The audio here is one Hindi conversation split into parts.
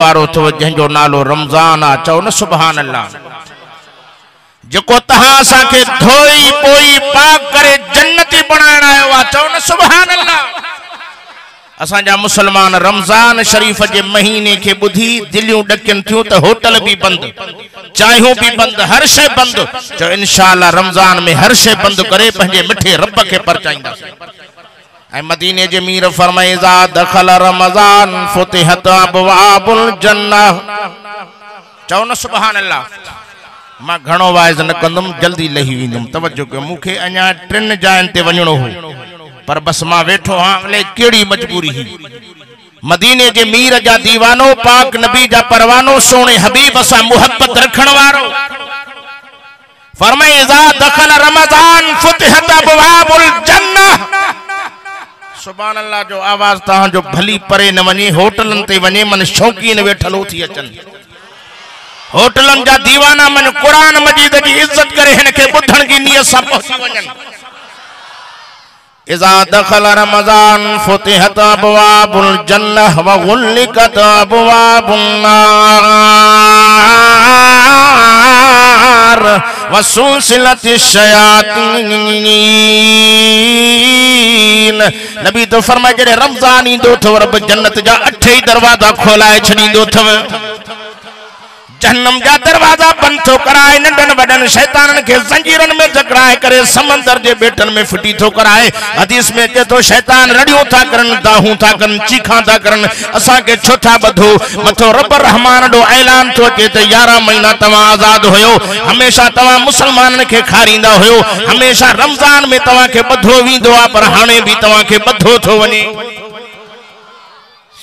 वारो थो जंहिंजो नालो रमज़ान आ चओ न सुभान अल्लाह जेको तहां असां खे धोई पोई पाक करे जन्नती बणाइण आयो आ चओ न सुभान अल्लाह असां जा मुसलमान रमज़ान शरीफ जे महीने के बुधी दिलियूं डकिन थियूं त होटल भी बंद चायूं भी बंद हर शय बंद चओ इंशाअल्लाह रमज़ान में हर शय बंद करे पंहिंजे मिठे रब के परचाईंदा ऐ मदीने जे मीर फरमाए ज़ा दखल रमज़ान फुतिहत अबवाबुल जन्नह चओ न सुभान अल्लाह मां घणो वाइज न कंदुम जल्दी लही वेंदुम तवज्जो कयो मूंखे अञा 3 जायन ते वञणो हो पर बस मां वेठो हां अले केड़ी मजबूरी ही मदीने जे मीर जा दीवानो पाक नबी जा परवानो सोने हबीब सा मोहब्बत रखण वारो फरमाए ज़ा दखल रमज़ान फुतिहत अबवाबुल जन्नह सुभान अल्लाह जो आवाज तहां जो भली परे न वने होटलन ते वने मन शौकीन वेठल थी अचन होटलन जा दीवाना मन कुरान मजीद की इज्जत करे हन के बुधण की नियत सा पहुंची वजन इज़ा दखल रमज़ान फुतिहत अबवाबुल जन्नह व गुल्लिकत अबवाबुन नार व सुलसिलतिश शयातीन नबी तो फरमाए जड़े रमज़ान ईंदो थो रब जन्नत जा 8 ही दरवाजा खोलाए छड़ींदो थव जहन्नम जा दरवाजा बंद थो कराए नंढन वडन शैतानन के जंजीरन में जकड़ाए करे समंदर जे बेटन में फिटी थो कराए हदीस में के तो शैतान रड़ियों था करन दाहूं था करन चीखा था करन असा के छोटा बधो मथो रब रहमान डो ऐलान थो के ते 11 महीना तवा आजाद होयो हमेशा तवा मुसलमानन के खारींदा होयो हमेशा रमजान में तवा के बधो वींदो आ पर हाने भी तवा के बधो थो वने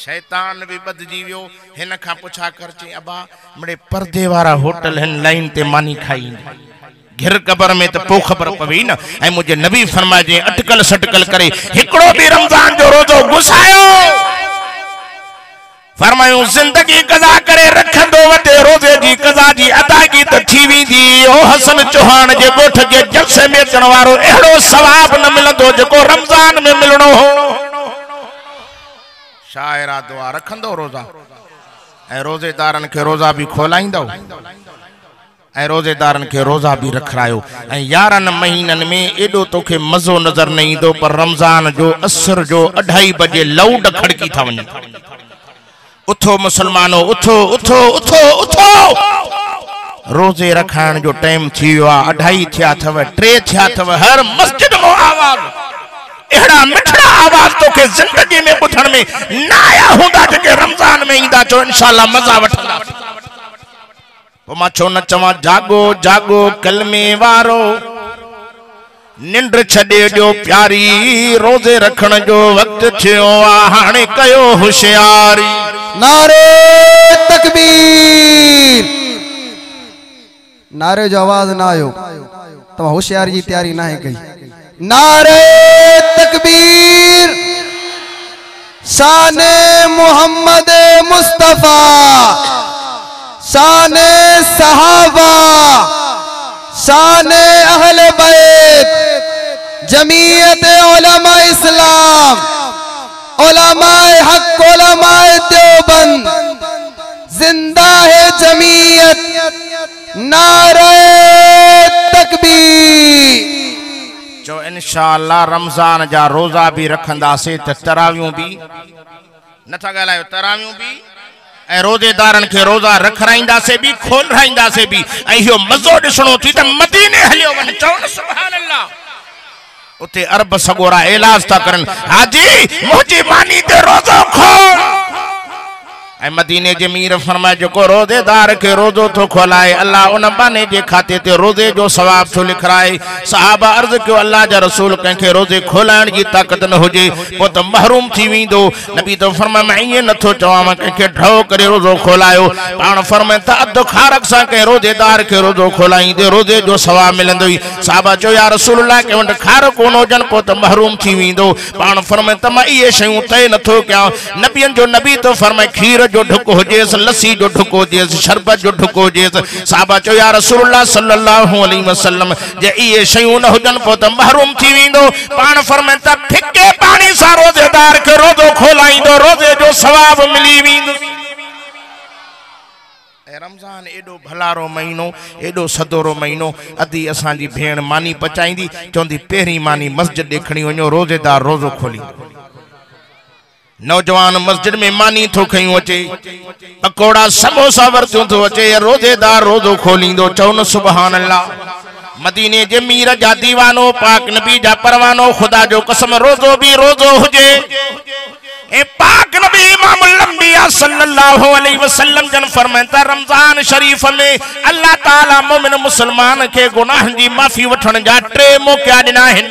शैतान भी बदजी वियो हिन खां पुछा कर चे अबा मड़े पर्दे वारा होटल हन लाइन ते मानी खाई घिर कबर में तो पो खबर पवी न ऐ मुझे नबी फरमाए जे अटकल सटकल करे हिकड़ो भी रमजान जो रोजो गुसायो फरमायो जिंदगी कज़ा करे रखंदो वटे रोजे जी कज़ा जी अदागी त थी वेंदी ओ हसन चौहान जे गोठ जे जलसे में अचण वारो एड़ो सवाब न मिलंदो जेको रमजान में मिलणो हो शायरा दुआ रखंदो रोजा ए रोजेदारन के रोजा भी खोलाइंदो ए रोजेदारन के रोजा भी रखरायो ए 11 महीनन में एडो तोखे मजो नजर नहीं दो पर रमजान जो असर जो 2:30 बजे लाउड खड़की था वने उठो मुसलमानो उठो उठो उठो उठो रोजे रखान जो टाइम थियो आ 2:30 थिया थव 3 थिया थव हर मस्जिद में आवाज एड़ा मिठड़ा आवाज तो के जिंदगी में बुधण में ना आया होंदा जे रमजान में इंदा चो इंशाअल्लाह मजा वठंदा ओ मा छो न चवा जागो जागो कलमे वारो निंड छडे जो प्यारी रोजे रखण जो वक्त थियो आ हाने कयो होशियारी नारे तकबीर नारे जो आवाज ना आयो तो होशियारी जी तैयारी ना है कई नारे तकबीर शान मोहम्मद मुस्तफा शान सहाबा शान अहले बैत जमीयत उलमा इस्लाम उलमाए हक उलमाए देवबंद जिंदा है जमीयत नारे तकबीर जो इंशाअल्लाह रमजान जा रोजा भी रखंदा से तरावियों भी नथा गालायो तरावियों भी ए रोजेदारन के रोजा रखराइंदा से भी खोल राइंदा से भी ए यो मजो दिसणो थी त मदीने हलियो वन चौन सुभान अल्लाह उते अरब सगोरा इलाज ता करन हाजी मुजी मानी ते रोजो खोल ऐ मदीने जे मीर फरमाए जो रोजेदार के रोजो तो खोलाए अल्लाह उन बाने जे खाते ते रोजे जो सवाब तो लिखराए सहाबा अर्ज क्यों अल्लाह जा रसूल कंखे रोजे खोलाण जी ताकत न होजे वो तो महरूम थी वेंदो नबी तो फरमाए मैं ये नथो चवा कंखे ढो करे रोजो खोलायो पाण फरमाए त अध खारक सा के रोजेदार के रोजो खोलाई दे रोजे जो सवाब मिलंदो सहाबा जो या रसूलुल्लाह के वंड खारक कोनो जन को तो महरूम थी वेंदो पाण फरमाए त मैं ये शयूं तय नथो क्या नबियन जो नबी तो फरमाए खीर जो ढुक हो जेस लस्सी जो ढुक हो जेस शरबत जो ढुक हो जेस साहबा चो या रसूलुल्लाह सल्लल्लाहु अलैहि वसल्लम जे ये शयूं न हुजन पो त महरूम थी वेंदो पाण फरमाए त फिके पानी सा रोजेदार के रोजो खोलाइंदो रोजे जो सवाब मिली वेंदो रमज़ान एडो भलारो महीनो एडो सदोरो महीनो अदी असांजी भेण मानी पचाईंदी चवंदी पहिरीं मानी मस्जिद देखणी वञो रोज़ेदार रोज़ो खोली नौजवान मस्जिद में मानी थो खयूं अचे पकोड़ा समोसा वरतियूं थो अचे रोज़ेदार रोज़ो खोलींदो चवनि सुभान अल्लाह मदीने जे मीर जा दीवानो पाक नबी जा परवानो खुदा जो कसम रोज़ो भी रोज़ो हुजे ए पाक नबी इमाम अंबिया सल्लल्लाहु अलैहि वसल्लम जन फरमाता रमजान शरीफ में अल्लाह ताला मोमिन मुसलमान के गुनाहन जी माफी वठण जा 3 मौका दिना आहिनि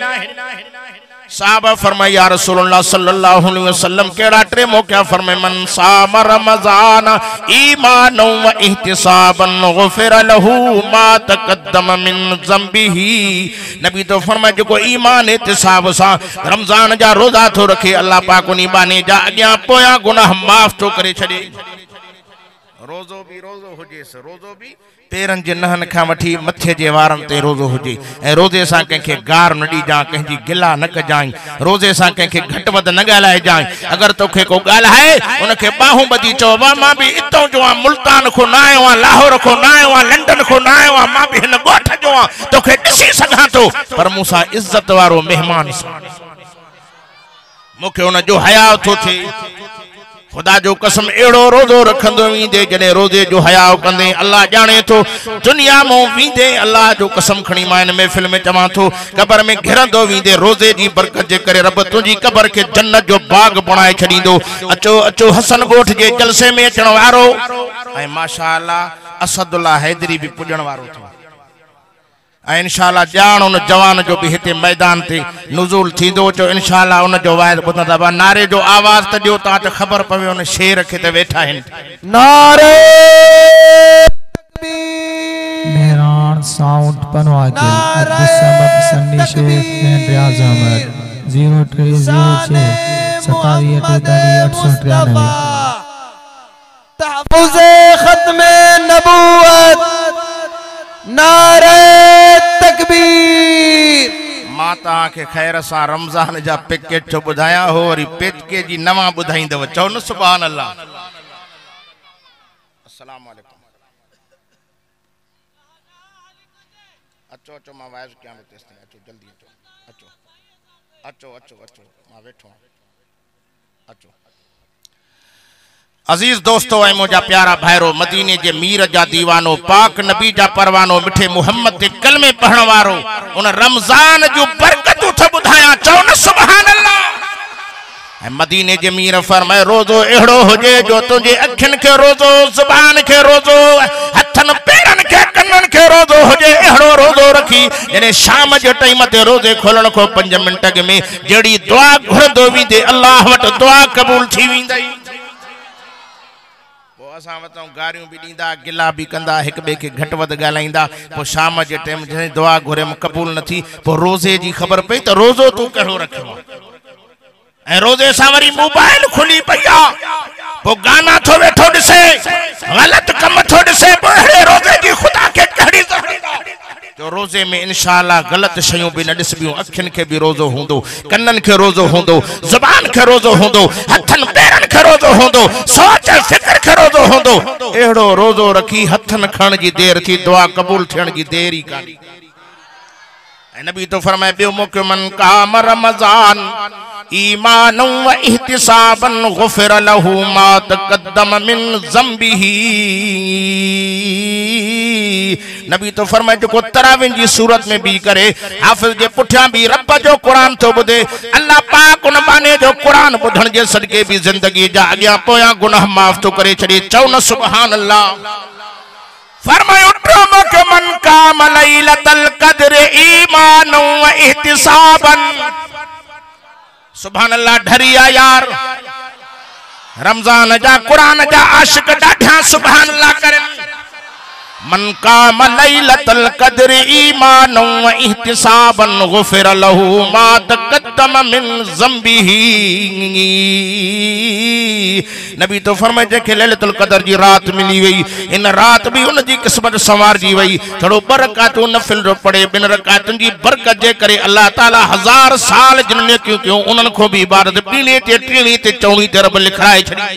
साहबा फरमाया या रसूलुल्लाह सल्लल्लाहु अलैहि वसल्लम केड़ा 3 मौका फरमाए मन साम रमजान ईमान व इहतिसाबन गुफिर लहू मा तकद्दम मिन ज़ंबिही नबी तो फरमाए जो ईमान इहतिसाब सा रमजान जा रोजा थो रखे अल्लाह पाक उनी बाने जा अग्या पोया गुनाह माफ तो करे छडे रोज़ो भी रोज़ो हुजेस रोज़ो भी पेरन जे नहन खां वठी मथे जे वारन ते रोज़ो हुजे ऐं रोज़े सां कंहिंखे गार न ॾीजां कंहिंजी गिला न कजाई रोज़े सां कंहिंखे घटि वधि न ॻाल्हाइजाई अगरि तोखे को ॻाल्हाए उनखे बाहूं ॿधी चओ वाह मां बि हितां जो आहियां मुल्तान खां न आयो आहियां लाहौर खां न आयो आहियां लंडन खां न आयो आहियां मां बि हिन ॻोठ जो आहियां तोखे ॾिसी सघां थो पर मूंसां इज़त वारो महिमान मूंखे उन जो हया थो थिए खुदा जो कसम एड़ो रोज़ो रखंदो वींदे जने रोज़े जो हया कंदे अल्लाह जाने तो दुनिया में वींदे अल्लाह जो कसम खणी मां इन महफिल में चवां थो कब्र में घिरंदो वींदे रोज़े जी बरकत जे करे रब तुंहिंजी कब्र के जन्नत जो बाग बणाए छॾींदो अचो अचो हसन ॻोठ जे जलसे में अचण वारो ऐं माशाअल्लाह असदुल्ला हैदरी भी पुॼण वारो थो इंशाअल्लाह जान उन जवान जो भी हिते मैदान ते नुज़ूल थींदो चो इंशाअल्लाह उन जो वायद ॿुधंदा बा नारे जो आवाज त ॾियो ता त ख़बर पवे उन शेर खे ते वेठा आहिनि नारे मेहरान साउंड पनवाकिल अब्दुल समद सन्नी शेख एंड रियाज अहमद 0306 27 तहफ़्फ़ुज़े ख़त्मे नबूवत नारे तकबीर माता के खैर सा रमजान जा पैकेट जो बुधाया हो और पैकेट जी नवा बुधाईंदव चओ न सुभान अल्लाह अस्सलाम वालेकुम अचो अचो मां वाइज क्या में तेस अचो जल्दी अचो अचो अचो अचो अचो मां बैठो अचो अजीज दोस्तों ऐ मुझा प्यारा भाईरो मदीने जे मीर जा दीवानो पाक नबी जा परवानो मिठे मोहम्मद ते कलमे पढ़ण वारो उन रमजान जो बरकतूं थ बुधाया चओ न सुभान अल्लाह ऐ मदीने जे मीर फरमाए रोज़ो एड़ो हुजे जो तुझे अखिन के रोज़ो जुबान के रोज़ो हथन पेरन के कन्नन के रोज़ो हुजे एड़ो रोज़ो रखी जने शाम जे टाइम ते रोज़े खोलण को 5 मिनट में जेड़ी दुआ घुरंदो वींदे अल्लाह वट दुआ कबूल थी वेंदई असां वटां गारियूं भी दींदा गिला भी कंदा एक बे के घट वध गालाइंदा पो शाम जे टाइम जने दुआ घुरे कबूल न थी पो रोज़े जी खबर पई त रोज़ो तू कहिड़ो रखियो ऐं रोज़े सां वरी मोबाइल खुली पया पो गाना थो वेठो ॾिसे गलत कम थो ॾिसे पो अहिड़े रोज़े जी खुदा के कहिड़ी जो रोज़े में इंशाअल्लाह गलत शयूं भी न ॾिसबियूं अखियुनि खे भी रोज़ो हूंदो कन्ननि खे रोज़ो हूंदो ज़ुबान खे रोज़ो हूंदो हथनि पेरनि खे रोज़ो हूंदो सोच फिक्र खे रोज़ो हूंदो एड़ो रोज़ो रखी हथनि खण जी देर थी दुआ कबूल थियण जी देर ई कान्हे नबी तो फरमाए बियो मौक़ो मन काम रमजान ईमान व इहतिसाबन गुफिर लहू मा तकद्दम मिन ज़ंबिही नबी तो फरमाए जो तरावीह जी सूरत में भी करे हाफिज के पुठियां भी रब जो कुरान तो बुधे अल्लाह पाक उन बाने जो कुरान बुधण जे सदके भी जिंदगी जा अग्या पोया गुनाह माफ तो करे छड़े चौ न सुभान अल्लाह फरमायो ड्रामा के मन काम लैलतुल क़द्र ईमान व इहतिसाबन सुभान अल्लाह ढरिया यार रमजान जा कुरान जा आशिक डाढा सुभान अल्लाह करे मन काम लैलतुल क़द्र ईमान व इहतिसाबन गुफिर लहू मा तकद्दम मिन ज़ंबिही नबी तो फरमाए जेके लैलतुल क़द्र जी रात मिली वई इन रात भी उन जी किस्मत संवार जी वई थोड़ो बरकतूं नफिल जो पड़े 2 रकातुनि जी बरकत जे करे अल्लाह ताला 1000 साल जिन नेकियूं क्यों उनन को भी इबादत पीने ते टीणी ते चौणी ते रब लिखाए छड़ी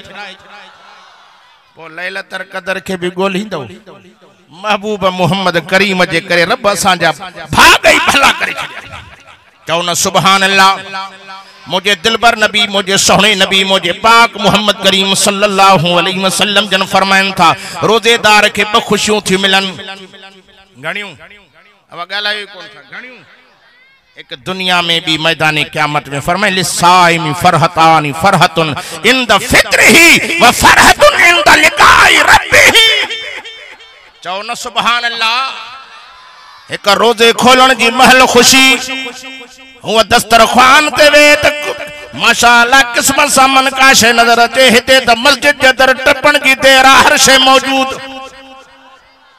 पो लैलतुल क़द्र के भी ॻोल्हींदो महबूब मोहम्मद करीम जे करे रब असांजा भाग ही भला करे छॾिया चओ न सुभान अल्लाह मुझे दिलबर नबी मुझे सोहने नबी मुझे पाक मोहम्मद करीम सल्लल्लाहु अलैहि वसल्लम जन फरमाइन था रोजेदार के ब खुशियों थी मिलन घणियों अब गालायो कोन था घणियों एक दुनिया में भी मैदान क़यामत में फरमाए लिसाइमी फरहतानी फरहतुन इंद फित्रिही व फरहतुन इंद लिकाई रब्बिही चओ न सुभान अल्लाह एक रोजे खोलण जी महल खुशी हुआ दस्तरखान ते वे तक माशाअल्लाह किस्मत सा मन का शे नजर अचे हिते त मस्जिद जे दर टपण जी देर हर शे मौजूद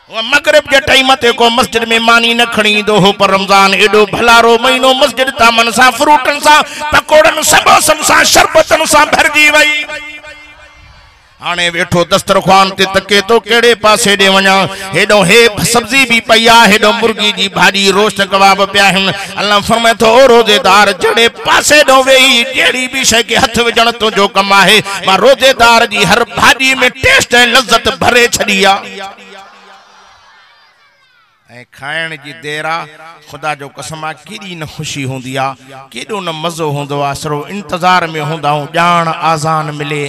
मगरिब के टाइम ते को मस्जिद में मानी न खणी दो हो पर रमजान एडो भलारो महीनो मस्जिद तामन सा फ्रूटन सा पकोड़न सबोसन सा शरबतन सा भरजी वई आने वेठो दस्तरखान ते तके तो केड़े पासे दे वणा हेडो हे सब्जी भी पया हेडो मुर्गी जी भाजी रोस्ट कबाब पिया हन अल्लाह फरमाए तो रोजेदार जड़े पासे दो वेई जेड़ी भी शय के हथ विजण तो जो कम आहे मा रोजेदार जी हर भाजी में टेस्ट है लज्जत भरे छड़िया ऐ खाइण जी देरा खुदा जो कसम आ केडी न खुशी होंदी आ केडो न मजो होंदो आ सरो इंतजार में होंदा जान आजान मिले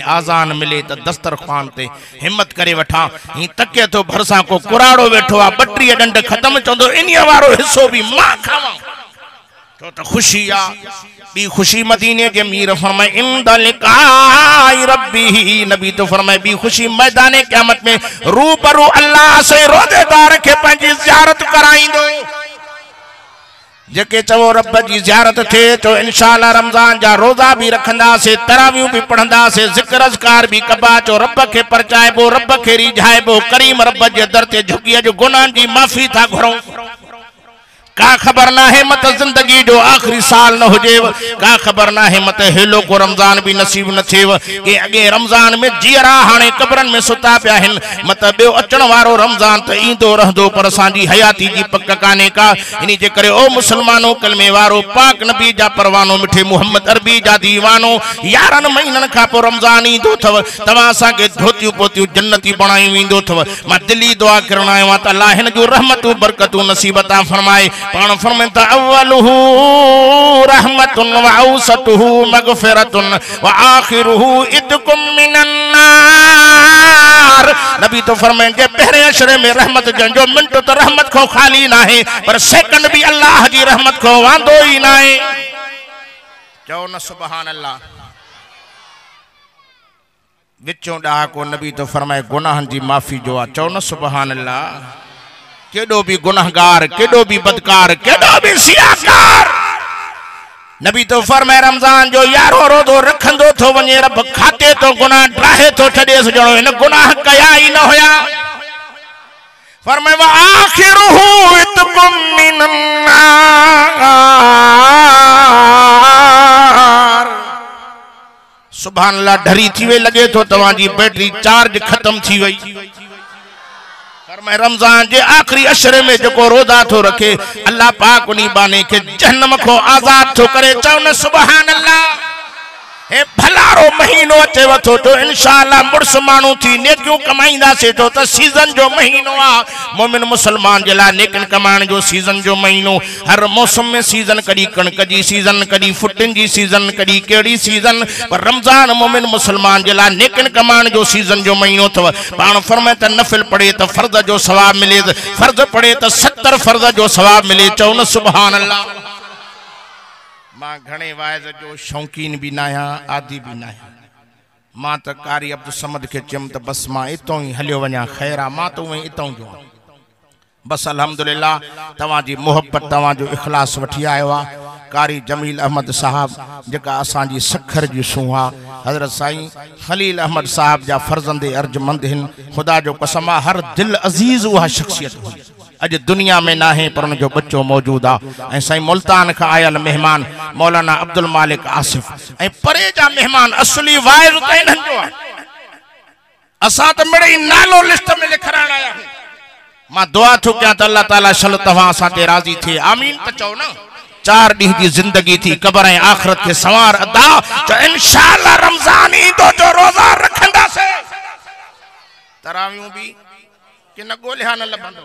त दस्तरखान ते हिम्मत करे वठा ही तके तो भरसा को कुराड़ो वेठो आ बटरी डंड खत्म चंदो इनिया वारो हिस्सो भी मां खावा तो खुशी आ बी खुशी मदीने के मीर फरमाए इंदा लिकाई रब्बी नबी तो फरमाए बी खुशी मैदान क़यामत में रूबरू अल्लाह से रोजेदार के पंजी ज़ियारत कराइंदो जेके चवो रब जी ज़ियारत थे तो इंशाअल्लाह रमजान जा रोजा भी रखंदा से तरावियों भी पढ़ंदा से जिक्र अज़कार भी कबा चो रब के परचाइबो रब के रिझाइबो करीम रब जे दर ते झुकी जो गुनाह जी माफी था घुरो का खबर ना है मत जिंदगी जो आखिरी साल न हुजे का खबर ना है मत हेलो को रमजान भी नसीब न थे के अगे रमजान में जियरा हाने कब्रन में सुता पिया हन मत बे अचण वारो रमजान त ईंदो रहंदो पर सांजी हयाती जी पक काने का इनी जे करे ओ मुसलमानो कलमे वारो पाक नबी जा परवानो मिठे मोहम्मद अरबी जा दीवानो 11 महीनन का पो रमजान ईंदो थव तवा सा के धोतियूं पोतियूं जन्नती बनाई वेंदो थव मां दिली दुआ करण आयो त अल्लाह हिन जो रहमतू बरकतू नसीबता फरमाए पान फरमाता अव्वलुहु रहमतुन व औसतुहु मगफिरतुन व आखिरुहु इदकुम मिनन नार नबी तो फरमाए के पहले अशरे में रहमत जो मिनट तो रहमत को खाली ना है पर सेकंड भी अल्लाह जी रहमत को वांदो ही ना है चओ न सुभान अल्लाह विचों डा को नबी तो फरमाए गुनाहन जी माफी जो आ चओ न सुभान अल्लाह केडो भी गुनाहगार केडो भी बदकार केडो भी सियाकार नबी तो फरमाए रमजान जो यारो रोजो रखंदो तो वने रब खाते तो गुनाह ड्राहे तो छडे सजणो इन गुनाह कया ही न होया फरमाए व आखिरुहु इतकुम मिनन नार सुभान अल्लाह ढरी थी वे लगे तो तवा जी बैटरी चार्ज खत्म थी वई मैं रमजान जे आखिरी अशरे में जो रोजा तो रखे अल्लाह पाक उन्हीं बाने के जहन्नम को आजाद तो करे चओ न सुभान अल्लाह हे भलारो महीनो अचे वथो तो इंशाअल्लाह मुर्स मानू थी नेकियूं कमाईंदा से तो त सीजन जो महीनो आ मोमिन मुसलमान जे ला नेकिन कमाइण जो सीजन जो महीनो हर मौसम में सीजन कदी कणक जी सीजन कदी फुटिन जी सीजन कदी केड़ी सीजन पर रमजान मोमिन मुसलमान जे ला नेकिन कमाइण जो सीजन जो महीनो थव पाण फरमाए त नफिल पढ़े त फर्ज जो सवाब मिले फर्ज पढ़े त 70 फर्ज जो सवाब मिले चओ न सुभान अल्लाह मां घणे वाइज जो शौकीन भी ना आदि भी ना मां त कारी अब्दुल समद के चम त बस मां इतो ही हलियो वना खैरा मां तो वही इतो जो बस अल्हम्दुलिल्लाह तवा जी मोहब्बत तवा जो इखलास वठी आयो आ कारी जमील अहमद साहब जका असा जी सखर जी सुहा हजरत साईं खलील अहमद साहब जा फर्जंदे अर्जमंद हिन खुदा जो कसम हर दिल अजीज वह शख्सियत हुई अज दुनिया में ना है पर उनजो बच्चो मौजूद आ साईं मुल्तान का आयल मेहमान मौलाना अब्दुल मालिक आसिफ ए परे जा मेहमान असली वाइज कइन जो असा त मेरे नालो लिस्ट में लिखराण आया मां दुआ थो क्या त अल्लाह ताला सल तवा सा ते राजी थे आमीन त चओ न 4 डी की जिंदगी थी कब्र ए आखिरत के सवार अदा तो इंशाअल्लाह रमजान ई तो जो रोजा रखंदा से तरावियूं भी कि न गोलिया न लभंदो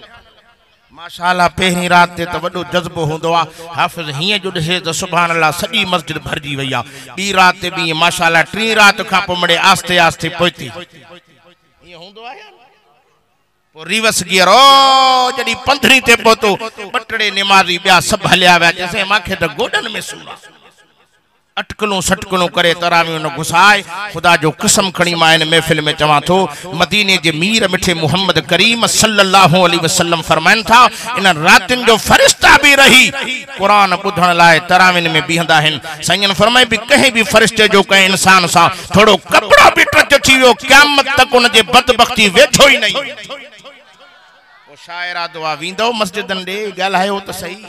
माशाअल्लाह पहिरीं रात ते तो वडो जज्बो होंदो आ हाफिज हिए जो दिसे तो सुभान अल्लाह सजी मस्जिद भरजी वई आ बी रात ते भी माशाअल्लाह टी रात का पोमड़े आस्ते आस्ते पहुती ये होंदो आ यार पो रिवर्स गियर ओ जडी पंधरी ते पहुतो बटड़े नमाजी बिया सब हलिया वा जैसे माखे तो गोडन में सूर अटकलूं सटकलूं करे तरावियूं न घुसाए खुदा जो कसम खणी मां इन महफिल में चवां थो मदीने जे मीर मिठे मोहम्मद करीम सल्लल्लाहु अलैहि वसल्लम फरमाइन था इन रातिन जो फरिश्ता भी रही कुरान बुधण लाए तराविन में बीहंदा हन सैयन फरमाए भी कहीं भी फरिश्ते जो कहीं इंसान सा थोड़ो कपड़ा भी टच थी वियो क़यामत तक उन जे बदबख्ती वेठो ही नहीं ओ शायरा दुआ वींदो मस्जिदन दे ॻाल्हायो त सही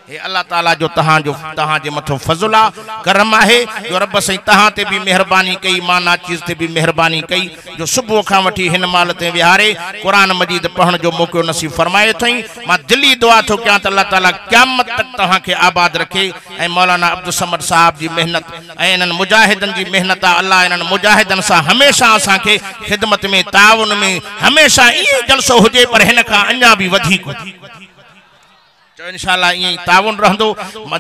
हे अल्लाह ताला जो तहां जे मथो फज़ल आ करम आहे जो रब सही तहां ते भी मेहरबानी कई माना चीज ते भी मेहरबानी कई जो सुबह खां वठी हिन माल ते विहारे कुरान मजीद पढ़न जो मौको नसीब फरमाए थई मां दिली दुआ थो कयां त अल्लाह ताला क़यामत तक तहां के आबाद रखे ऐं मौलाना अब्दुल समद साहब जी मेहनत ऐं इन्हनि मुजाहिदन जी मेहनत आ अल्लाह इन्हनि मुजाहिदन सां हमेशा असां के खिदमत में ताउन में हमेशा ये जलसो हुजे पर हिन खां अञा भी वधीक तो इंशाअल्लाह ये ताउन रहंदो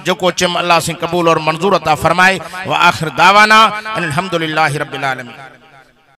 जो चम अल्लाह से कबूल और मंजूर अता फरमाए व आखिर दावाना अल्हम्दुलिल्लाहि रब्बिल आलमीन।